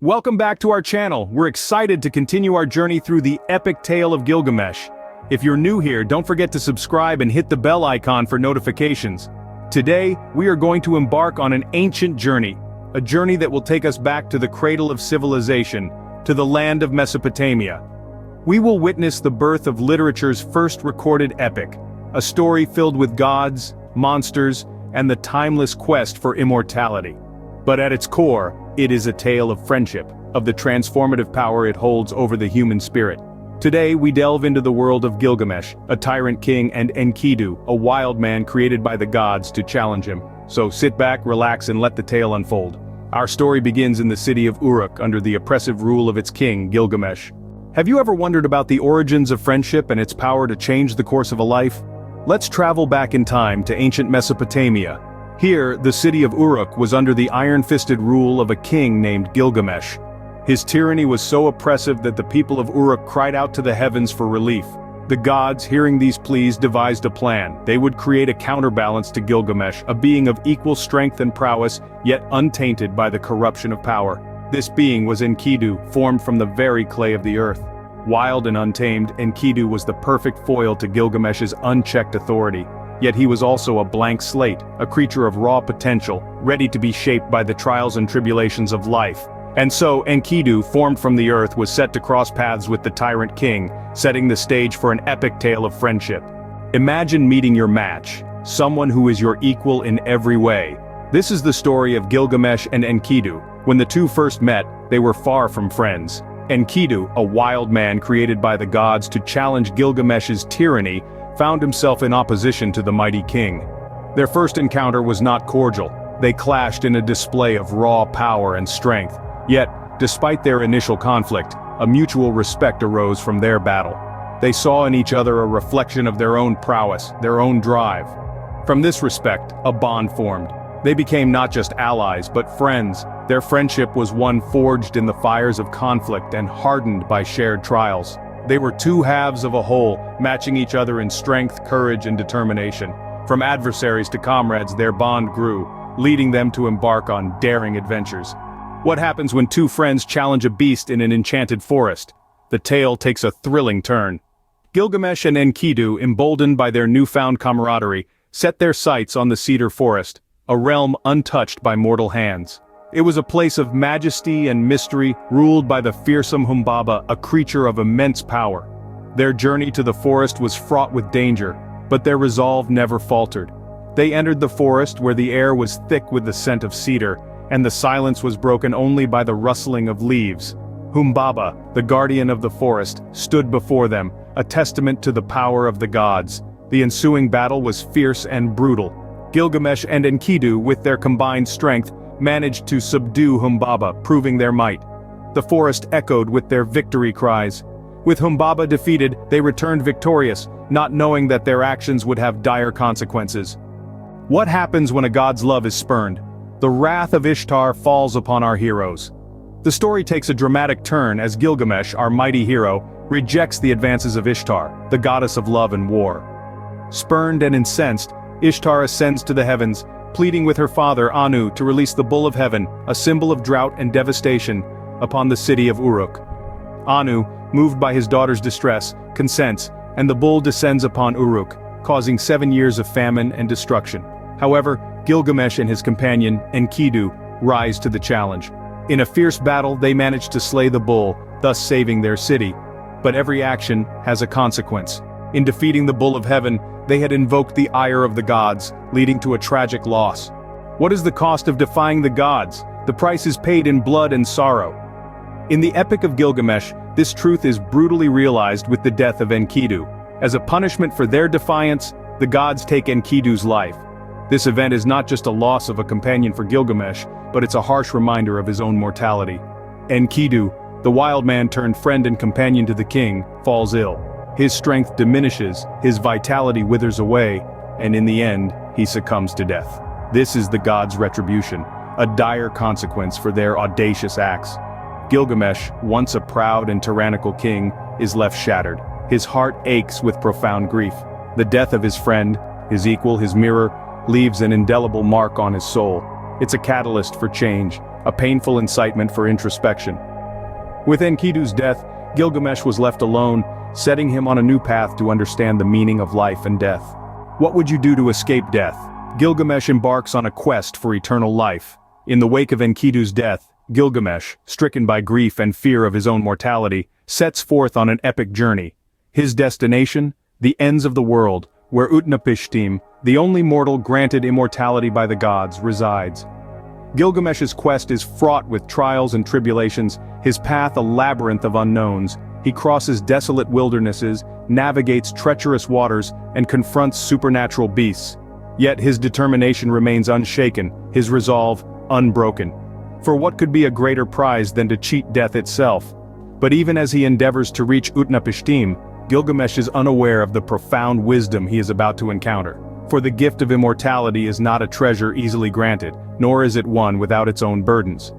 Welcome back to our channel. We're excited to continue our journey through the epic tale of Gilgamesh. If you're new here, don't forget to subscribe and hit the bell icon for notifications. Today, we are going to embark on an ancient journey, a journey that will take us back to the cradle of civilization, to the land of Mesopotamia. We will witness the birth of literature's first recorded epic, a story filled with gods, monsters, and the timeless quest for immortality. But at its core, it is a tale of friendship, of the transformative power it holds over the human spirit. Today we delve into the world of Gilgamesh, a tyrant king, and Enkidu, a wild man created by the gods to challenge him. So sit back, relax, and let the tale unfold. Our story begins in the city of Uruk under the oppressive rule of its king, Gilgamesh. Have you ever wondered about the origins of friendship and its power to change the course of a life? Let's travel back in time to ancient Mesopotamia. Here, the city of Uruk was under the iron-fisted rule of a king named Gilgamesh. His tyranny was so oppressive that the people of Uruk cried out to the heavens for relief. The gods, hearing these pleas, devised a plan. They would create a counterbalance to Gilgamesh, a being of equal strength and prowess, yet untainted by the corruption of power. This being was Enkidu, formed from the very clay of the earth. Wild and untamed, Enkidu was the perfect foil to Gilgamesh's unchecked authority. Yet he was also a blank slate, a creature of raw potential, ready to be shaped by the trials and tribulations of life. And so, Enkidu, formed from the earth, was set to cross paths with the tyrant king, setting the stage for an epic tale of friendship. Imagine meeting your match, someone who is your equal in every way. This is the story of Gilgamesh and Enkidu. When the two first met, they were far from friends. Enkidu, a wild man created by the gods to challenge Gilgamesh's tyranny, found himself in opposition to the mighty king. Their first encounter was not cordial. They clashed in a display of raw power and strength. Yet, despite their initial conflict, a mutual respect arose from their battle. They saw in each other a reflection of their own prowess, their own drive. From this respect, a bond formed. They became not just allies, but friends. Their friendship was one forged in the fires of conflict and hardened by shared trials. They were two halves of a whole, matching each other in strength, courage, and determination. From adversaries to comrades, their bond grew, leading them to embark on daring adventures. What happens when two friends challenge a beast in an enchanted forest? The tale takes a thrilling turn. Gilgamesh and Enkidu, emboldened by their newfound camaraderie, set their sights on the cedar forest, a realm untouched by mortal hands. It was a place of majesty and mystery, ruled by the fearsome Humbaba, a creature of immense power. Their journey to the forest was fraught with danger, but their resolve never faltered. They entered the forest where the air was thick with the scent of cedar, and the silence was broken only by the rustling of leaves. Humbaba, the guardian of the forest, stood before them, a testament to the power of the gods. The ensuing battle was fierce and brutal. Gilgamesh and Enkidu, with their combined strength, managed to subdue Humbaba, proving their might. The forest echoed with their victory cries. With Humbaba defeated, they returned victorious, not knowing that their actions would have dire consequences. What happens when a god's love is spurned? The wrath of Ishtar falls upon our heroes. The story takes a dramatic turn as Gilgamesh, our mighty hero, rejects the advances of Ishtar, the goddess of love and war. Spurned and incensed, Ishtar ascends to the heavens, pleading with her father Anu to release the bull of heaven, a symbol of drought and devastation, upon the city of Uruk. Anu, moved by his daughter's distress, consents, and the bull descends upon Uruk, causing 7 years of famine and destruction. However, Gilgamesh and his companion, Enkidu, rise to the challenge. In a fierce battle, they manage to slay the bull, thus saving their city. But every action has a consequence. In defeating the bull of heaven, they had invoked the ire of the gods, leading to a tragic loss. What is the cost of defying the gods? The price is paid in blood and sorrow. In the Epic of Gilgamesh, this truth is brutally realized with the death of Enkidu. As a punishment for their defiance, the gods take Enkidu's life. This event is not just a loss of a companion for Gilgamesh, but it's a harsh reminder of his own mortality. Enkidu, the wild man turned friend and companion to the king, falls ill. His strength diminishes, his vitality withers away, and in the end, he succumbs to death. This is the gods' retribution, a dire consequence for their audacious acts. Gilgamesh, once a proud and tyrannical king, is left shattered. His heart aches with profound grief. The death of his friend, his equal, his mirror, leaves an indelible mark on his soul. It's a catalyst for change, a painful incitement for introspection. With Enkidu's death, Gilgamesh was left alone, setting him on a new path to understand the meaning of life and death. What would you do to escape death? Gilgamesh embarks on a quest for eternal life. In the wake of Enkidu's death, Gilgamesh, stricken by grief and fear of his own mortality, sets forth on an epic journey. His destination? The ends of the world, where Utnapishtim, the only mortal granted immortality by the gods, resides. Gilgamesh's quest is fraught with trials and tribulations, his path a labyrinth of unknowns. He crosses desolate wildernesses, navigates treacherous waters, and confronts supernatural beasts. Yet his determination remains unshaken, his resolve unbroken. For what could be a greater prize than to cheat death itself? But even as he endeavors to reach Utnapishtim, Gilgamesh is unaware of the profound wisdom he is about to encounter. For the gift of immortality is not a treasure easily granted, nor is it one without its own burdens.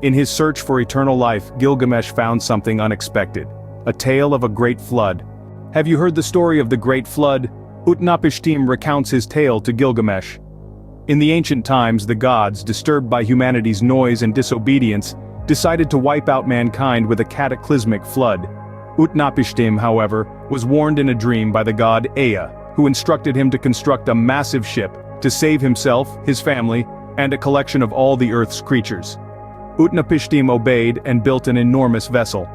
In his search for eternal life, Gilgamesh found something unexpected. A tale of a great flood. Have you heard the story of the Great Flood? Utnapishtim recounts his tale to Gilgamesh. In the ancient times, the gods, disturbed by humanity's noise and disobedience, decided to wipe out mankind with a cataclysmic flood. Utnapishtim, however, was warned in a dream by the god Ea, who instructed him to construct a massive ship to save himself, his family, and a collection of all the earth's creatures. Utnapishtim obeyed and built an enormous vessel.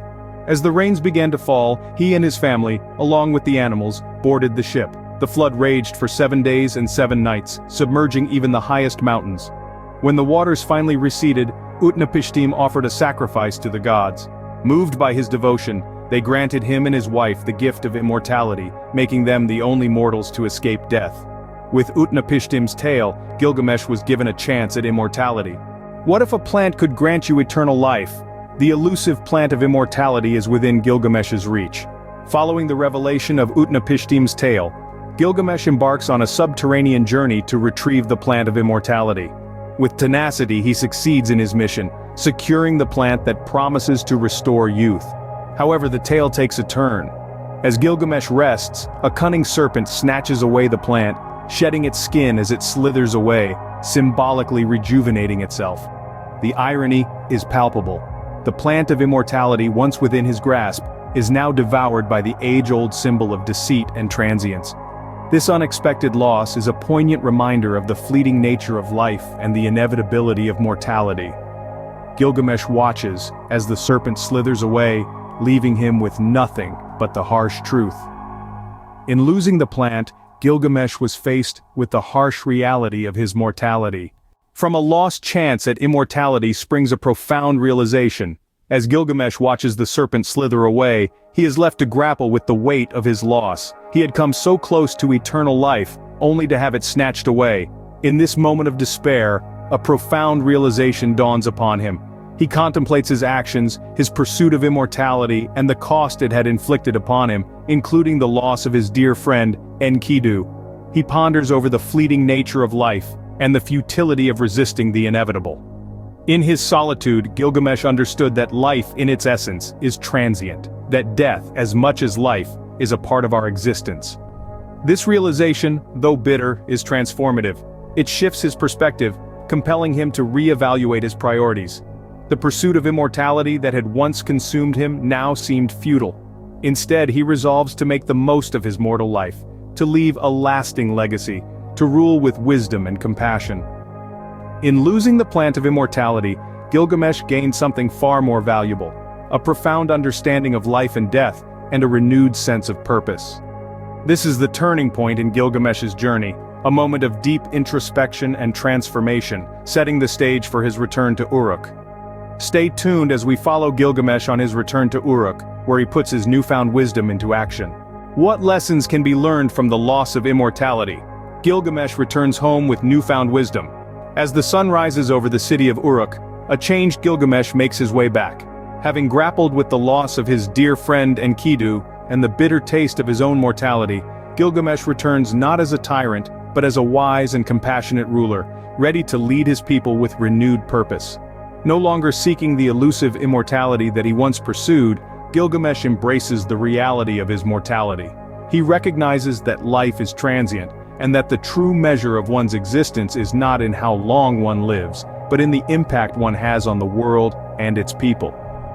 As the rains began to fall, he and his family, along with the animals, boarded the ship. The flood raged for 7 days and 7 nights, submerging even the highest mountains. When the waters finally receded, Utnapishtim offered a sacrifice to the gods. Moved by his devotion, they granted him and his wife the gift of immortality, making them the only mortals to escape death. With Utnapishtim's tale, Gilgamesh was given a chance at immortality. What if a plant could grant you eternal life? The elusive plant of immortality is within Gilgamesh's reach. Following the revelation of Utnapishtim's tale, Gilgamesh embarks on a subterranean journey to retrieve the plant of immortality. With tenacity, he succeeds in his mission, securing the plant that promises to restore youth. However, the tale takes a turn. As Gilgamesh rests, a cunning serpent snatches away the plant, shedding its skin as it slithers away, symbolically rejuvenating itself. The irony is palpable. The plant of immortality, once within his grasp, is now devoured by the age-old symbol of deceit and transience. This unexpected loss is a poignant reminder of the fleeting nature of life and the inevitability of mortality. Gilgamesh watches as the serpent slithers away, leaving him with nothing but the harsh truth. In losing the plant, Gilgamesh was faced with the harsh reality of his mortality. From a lost chance at immortality springs a profound realization. As Gilgamesh watches the serpent slither away, he is left to grapple with the weight of his loss. He had come so close to eternal life, only to have it snatched away. In this moment of despair, a profound realization dawns upon him. He contemplates his actions, his pursuit of immortality, and the cost it had inflicted upon him, including the loss of his dear friend, Enkidu. He ponders over the fleeting nature of life, and the futility of resisting the inevitable. In his solitude, Gilgamesh understood that life in its essence is transient, that death, as much as life, is a part of our existence. This realization, though bitter, is transformative. It shifts his perspective, compelling him to reevaluate his priorities. The pursuit of immortality that had once consumed him now seemed futile. Instead, he resolves to make the most of his mortal life, to leave a lasting legacy, to rule with wisdom and compassion. In losing the plant of immortality, Gilgamesh gained something far more valuable, a profound understanding of life and death, and a renewed sense of purpose. This is the turning point in Gilgamesh's journey, a moment of deep introspection and transformation, setting the stage for his return to Uruk. Stay tuned as we follow Gilgamesh on his return to Uruk, where he puts his newfound wisdom into action. What lessons can be learned from the loss of immortality? Gilgamesh returns home with newfound wisdom. As the sun rises over the city of Uruk, a changed Gilgamesh makes his way back. Having grappled with the loss of his dear friend Enkidu and the bitter taste of his own mortality, Gilgamesh returns not as a tyrant, but as a wise and compassionate ruler, ready to lead his people with renewed purpose. No longer seeking the elusive immortality that he once pursued, Gilgamesh embraces the reality of his mortality. He recognizes that life is transient, and that the true measure of one's existence is not in how long one lives, but in the impact one has on the world and its people.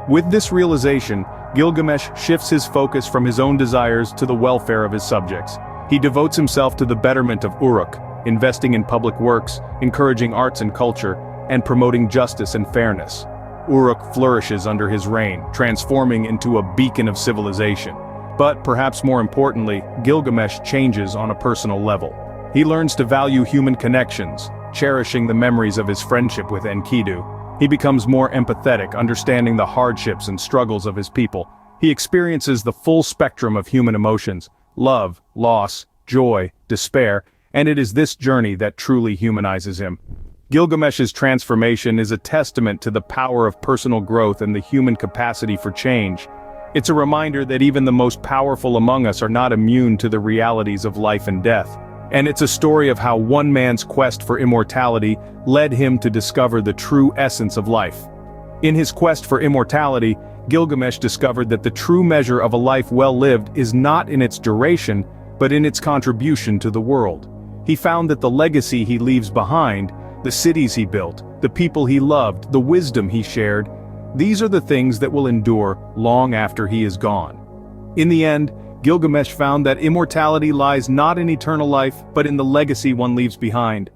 With this realization, Gilgamesh shifts his focus from his own desires to the welfare of his subjects. He devotes himself to the betterment of Uruk, investing in public works, encouraging arts and culture, and promoting justice and fairness. Uruk flourishes under his reign, transforming into a beacon of civilization. But perhaps more importantly, Gilgamesh changes on a personal level. He learns to value human connections, cherishing the memories of his friendship with Enkidu. He becomes more empathetic, understanding the hardships and struggles of his people. He experiences the full spectrum of human emotions: love, loss, joy, despair, and it is this journey that truly humanizes him. Gilgamesh's transformation is a testament to the power of personal growth and the human capacity for change. It's a reminder that even the most powerful among us are not immune to the realities of life and death. And it's a story of how one man's quest for immortality led him to discover the true essence of life. In his quest for immortality, Gilgamesh discovered that the true measure of a life well lived is not in its duration, but in its contribution to the world. He found that the legacy he leaves behind, the cities he built, the people he loved, the wisdom he shared, these are the things that will endure long after he is gone. In the end, Gilgamesh found that immortality lies not in eternal life, but in the legacy one leaves behind.